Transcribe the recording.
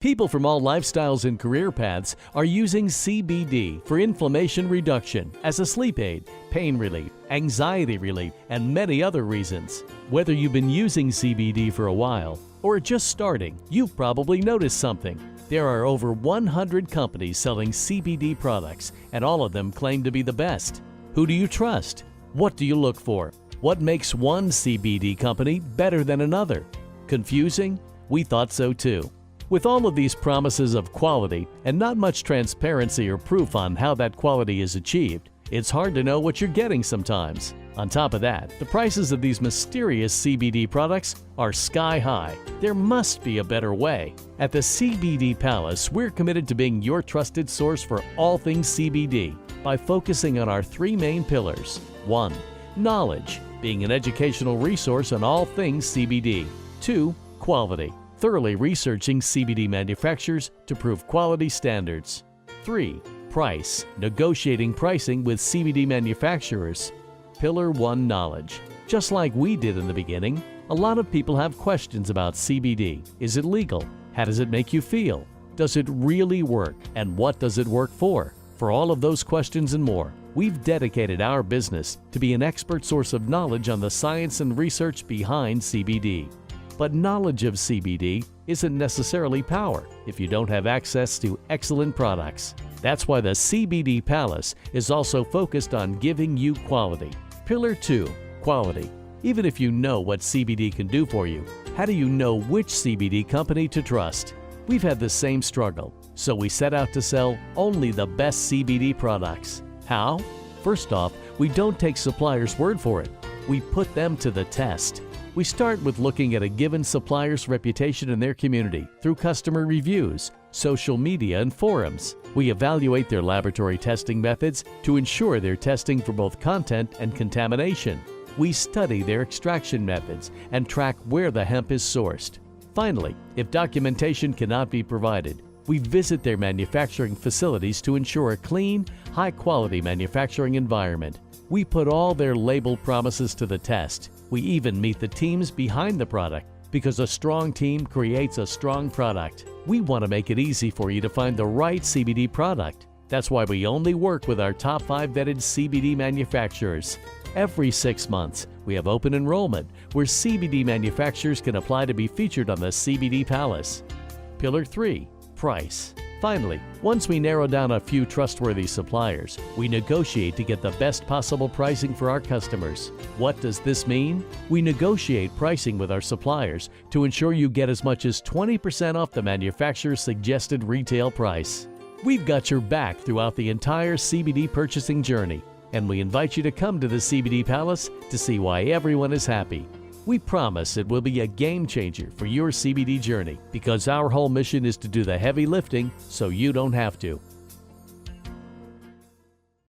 People from all lifestyles and career paths are using CBD for inflammation reduction as a sleep aid, pain relief, anxiety relief, and many other reasons. Whether you've been using CBD for a while or just starting, you've probably noticed something. There are over 100 companies selling CBD products, and all of them claim to be the best. Who do you trust? What do you look for? What makes one CBD company better than another? Confusing? We thought so too. With all of these promises of quality and not much transparency or proof on how that quality is achieved, it's hard to know what you're getting sometimes. On top of that, the prices of these mysterious CBD products are sky high. There must be a better way. At the CBD Palace, we're committed to being your trusted source for all things CBD by focusing on our three main pillars. 1. Knowledge, being an educational resource on all things CBD. 2. Quality, thoroughly researching CBD manufacturers to prove quality standards. 3. Price, negotiating pricing with CBD manufacturers. Pillar 1. Knowledge. Just like we did in the beginning, a lot of people have questions about CBD. Is it legal? How does it make you feel? Does it really work? And what does it work for? For all of those questions and more, we've dedicated our business to be an expert source of knowledge on the science and research behind CBD. But knowledge of CBD isn't necessarily power if you don't have access to excellent products. That's why the CBD Palace is also focused on giving you quality. Pillar 2. Quality. Even if you know what CBD can do for you, how do you know which CBD company to trust? We've had the same struggle, so we set out to sell only the best CBD products. How? First off, we don't take suppliers' word for it. We put them to the test. We start with looking at a given supplier's reputation in their community through customer reviews, social media, and forums. We evaluate their laboratory testing methods to ensure they're testing for both content and contamination. We study their extraction methods and track where the hemp is sourced. Finally, if documentation cannot be provided, we visit their manufacturing facilities to ensure a clean, high-quality manufacturing environment. We put all their labeled promises to the test. We even meet the teams behind the product, because a strong team creates a strong product. We want to make it easy for you to find the right CBD product. That's why we only work with our top 5 vetted CBD manufacturers. Every 6 months, we have open enrollment where CBD manufacturers can apply to be featured on the CBD Palace. Pillar 3. Price. Finally, once we narrow down a few trustworthy suppliers, we negotiate to get the best possible pricing for our customers. What does this mean? We negotiate pricing with our suppliers to ensure you get as much as 20% off the manufacturer's suggested retail price. We've got your back throughout the entire CBD purchasing journey, and we invite you to come to the CBD Palace to see why everyone is happy. We promise it will be a game changer for your CBD journey, because our whole mission is to do the heavy lifting so you don't have to.